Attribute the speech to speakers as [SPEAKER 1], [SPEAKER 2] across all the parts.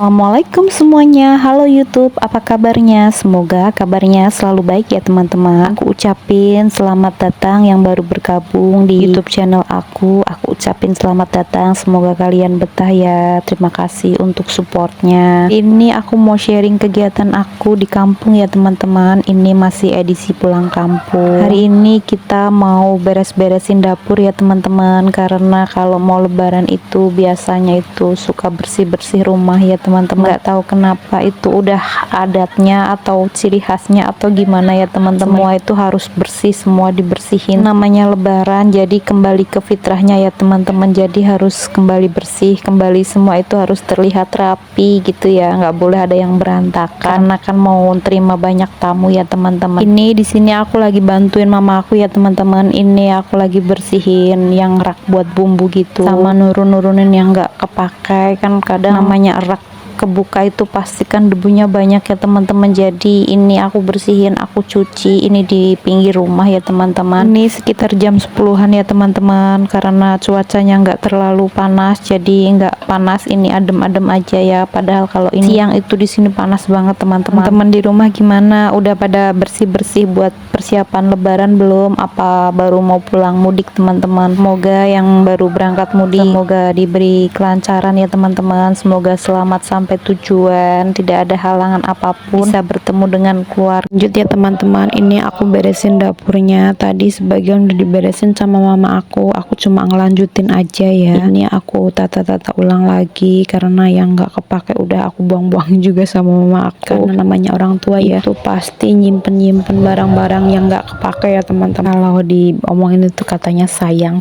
[SPEAKER 1] Assalamualaikum semuanya, halo YouTube, apa kabarnya? Semoga kabarnya selalu baik ya teman-teman. Aku ucapin selamat datang yang baru bergabung di YouTube channel aku ucapin selamat datang, semoga kalian betah ya. Terima kasih untuk supportnya. Ini aku mau sharing kegiatan aku di kampung ya teman-teman. Ini masih edisi pulang kampung. Hari ini kita mau beres-beresin dapur ya teman-teman, karena kalau mau lebaran itu biasanya itu suka bersih-bersih rumah ya teman-teman. Nggak tahu kenapa itu udah adatnya atau ciri khasnya atau gimana ya teman-teman. Semua itu harus bersih, semua dibersihin. Namanya lebaran, jadi kembali ke fitrahnya ya teman-teman. Jadi harus kembali bersih, kembali semua itu harus terlihat rapi gitu ya. Nggak boleh ada yang berantakan karena kan mau terima banyak tamu ya teman-teman. Ini di sini aku lagi bantuin mama aku ya teman-teman. Ini aku lagi bersihin yang rak buat bumbu gitu, sama nurunin yang nggak kepakai. Kan kadang namanya rak kebuka itu pasti kan debunya banyak ya teman-teman. Jadi ini aku bersihin, aku cuci ini di pinggir rumah ya teman-teman. Ini sekitar jam 10-an ya teman-teman, karena cuacanya nggak terlalu panas, jadi nggak panas, ini adem-adem aja ya. Padahal kalau ini siang itu di sini panas banget teman-teman. Teman di rumah gimana, udah pada bersih-bersih buat persiapan lebaran belum? Apa baru mau pulang mudik teman-teman? Semoga yang baru berangkat mudik semoga diberi kelancaran ya teman-teman, semoga selamat sampai tujuan, tidak ada halangan apapun, bisa bertemu dengan keluarga. Lanjut ya teman-teman, ini aku beresin dapurnya. Tadi sebagian udah diberesin sama mama aku cuma ngelanjutin aja ya. Ini aku tata-tata ulang lagi karena yang nggak kepake udah aku buang-buang juga sama mama aku. Karena namanya orang tua ya, itu pasti nyimpen barang-barang yang nggak kepake ya teman-teman. Kalau diomongin itu katanya sayang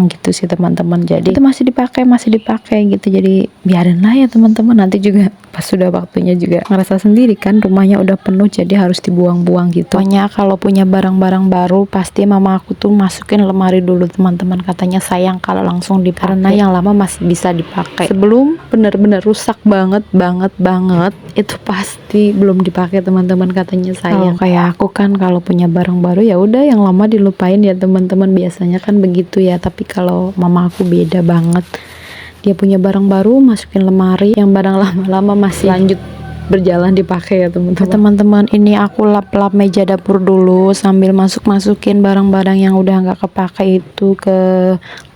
[SPEAKER 1] gitu sih teman-teman. Jadi itu masih dipakai gitu, jadi biarin lah ya teman-teman. Nanti juga pas sudah waktunya juga ngerasa sendiri kan, rumahnya udah penuh jadi harus dibuang-buang gitu. Pokoknya kalau punya barang-barang baru pasti mama aku tuh masukin lemari dulu teman-teman, katanya sayang kalau langsung dipakai, karena yang lama masih bisa dipakai. Sebelum bener-bener rusak banget itu pasti belum dipakai teman-teman, katanya sayang. Kalau kayak aku kan kalau punya barang baru ya udah yang lama dilupain ya teman-teman, biasanya kan begitu ya. Tapi kalau mama aku beda banget, dia punya barang baru masukin lemari, yang barang lama-lama masih lanjut berjalan dipakai ya teman-teman. Ini aku lap-lap meja dapur dulu sambil masukin barang-barang yang udah nggak kepake itu ke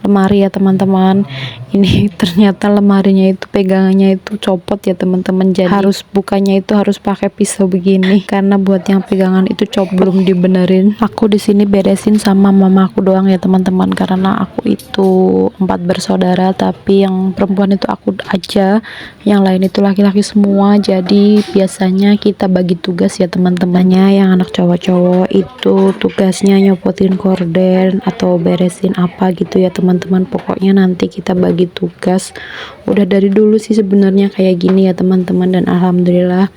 [SPEAKER 1] lemari ya teman-teman. Ini ternyata lemarinya itu pegangannya itu copot ya teman-teman, jadi harus bukanya itu harus pakai pisau begini karena buat yang pegangan itu copot, belum dibenerin. Aku di sini beresin sama mama aku doang ya teman-teman, karena aku itu 4 bersaudara tapi yang perempuan itu aku aja, yang lain itu laki-laki semua. Jadi biasanya kita bagi tugas ya teman-temannya. Yang anak cowok-cowok itu tugasnya nyopotin korden atau beresin apa gitu ya teman-teman. Pokoknya nanti kita bagi tugas. Udah dari dulu sih sebenarnya kayak gini ya teman-teman, dan alhamdulillah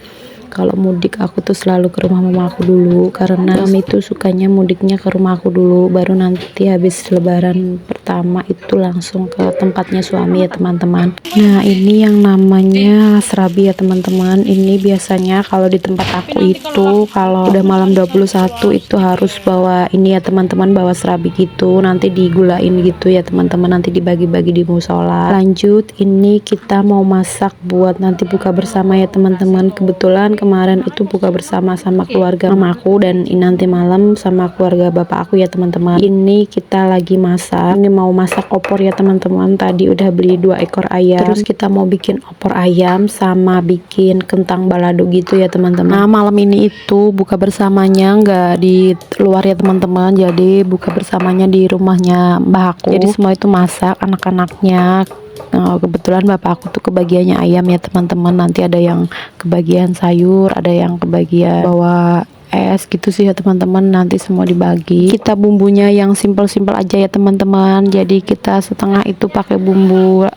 [SPEAKER 1] kalau mudik aku tuh selalu ke rumah mama aku dulu, karena kami itu sukanya mudiknya ke rumah aku dulu, baru nanti habis lebaran pertama itu langsung ke tempatnya suami ya teman-teman. Nah ini yang namanya serabi ya teman-teman. Ini biasanya kalau di tempat aku itu kalau udah malam 21 itu harus bawa ini ya teman-teman, bawa serabi gitu, nanti digulain gitu ya teman-teman, nanti dibagi-bagi di musola. Lanjut, ini kita mau masak buat nanti buka bersama ya teman-teman. Kebetulan kemarin itu buka bersama sama keluarga mama aku, dan nanti malam sama keluarga bapak aku ya teman-teman. Ini kita lagi masak, ini mau masak opor ya teman-teman. Tadi udah beli 2 ekor ayam, terus kita mau bikin opor ayam sama bikin kentang balado gitu ya teman-teman. Nah malam ini itu buka bersamanya nggak di luar ya teman-teman, jadi buka bersamanya di rumahnya mbah aku. Jadi semua itu masak anak-anaknya. Nah, kebetulan bapak aku tuh kebagiannya ayam ya teman-teman, nanti ada yang kebagian sayur, ada yang kebagian bawa es gitu sih ya teman-teman, nanti semua dibagi. Kita bumbunya yang simpel-simpel aja ya teman-teman, jadi kita setengah itu pakai bumbu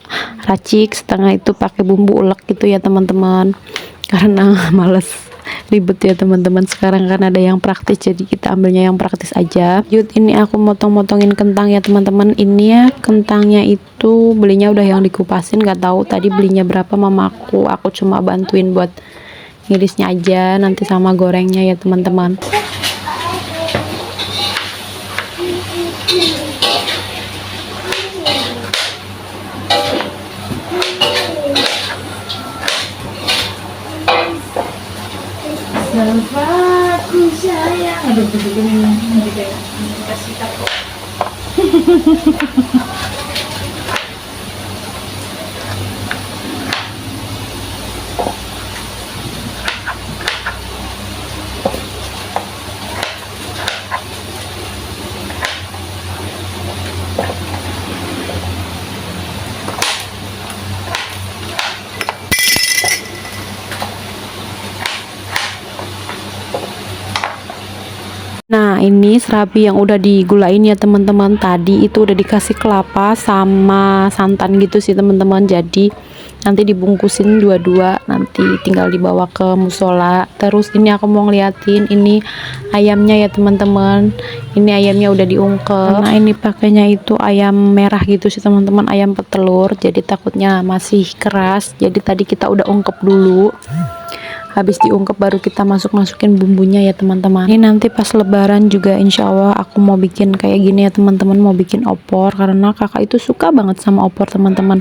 [SPEAKER 1] racik, setengah itu pakai bumbu ulek gitu ya teman-teman, karena males ribet ya teman-teman. Sekarang kan ada yang praktis, jadi kita ambilnya yang praktis aja. Yud, ini aku motong-motongin kentang ya teman-teman. Ini ya kentangnya itu belinya udah yang dikupasin, nggak tahu tadi belinya berapa mamaku, aku cuma bantuin buat ngirisnya aja, nanti sama gorengnya ya teman-teman.
[SPEAKER 2] Nah, ini serabi yang udah digulain ya teman-teman. Tadi itu udah dikasih kelapa sama santan gitu sih teman-teman. Jadi nanti dibungkusin dua-dua, nanti tinggal dibawa ke musola. Terus ini aku mau ngeliatin ini ayamnya ya teman-teman. Ini ayamnya udah diungkep. Nah, ini pakainya itu ayam merah gitu sih teman-teman, ayam petelur. Jadi takutnya masih keras. Jadi tadi kita udah ungkep dulu. Habis diungkep baru kita masukin bumbunya ya teman-teman. Ini nanti pas lebaran juga insya Allah aku mau bikin kayak gini ya teman-teman, mau bikin opor karena kakak itu suka banget sama opor teman-teman.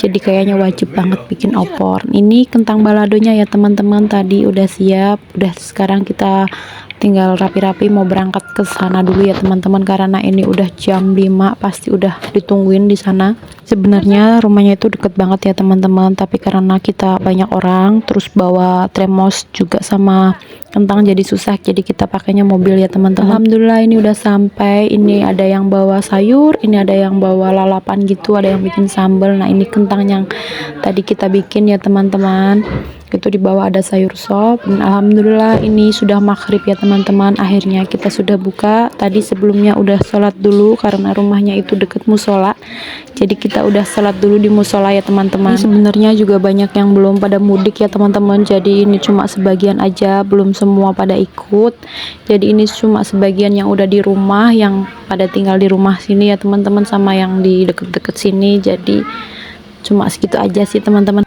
[SPEAKER 2] Jadi kayaknya wajib banget bikin opor. Ini kentang baladonya ya teman-teman, tadi udah siap. Udah sekarang kita tinggal rapi-rapi mau berangkat ke sana dulu ya teman-teman, karena ini udah jam 5 pasti udah ditungguin di sana. Sebenarnya rumahnya itu deket banget ya teman-teman, tapi karena kita banyak orang terus bawa tremos juga sama kentang jadi susah, jadi kita pakainya mobil ya teman-teman. Alhamdulillah ini udah sampai. Ini ada yang bawa sayur, ini ada yang bawa lalapan gitu, ada yang bikin sambal. Nah, ini kentang yang tadi kita bikin ya teman-teman, itu di bawah ada sayur sop. Dan alhamdulillah ini sudah maghrib ya teman-teman, akhirnya kita sudah buka. Tadi sebelumnya udah sholat dulu karena rumahnya itu deket musola, jadi kita udah sholat dulu di musola ya teman-teman. Sebenarnya juga banyak yang belum pada mudik ya teman-teman, jadi ini cuma sebagian aja, belum semua pada ikut. Jadi ini cuma sebagian yang udah di rumah, yang pada tinggal di rumah sini ya teman-teman, sama yang di deket-deket sini. Jadi cuma segitu aja sih teman-teman.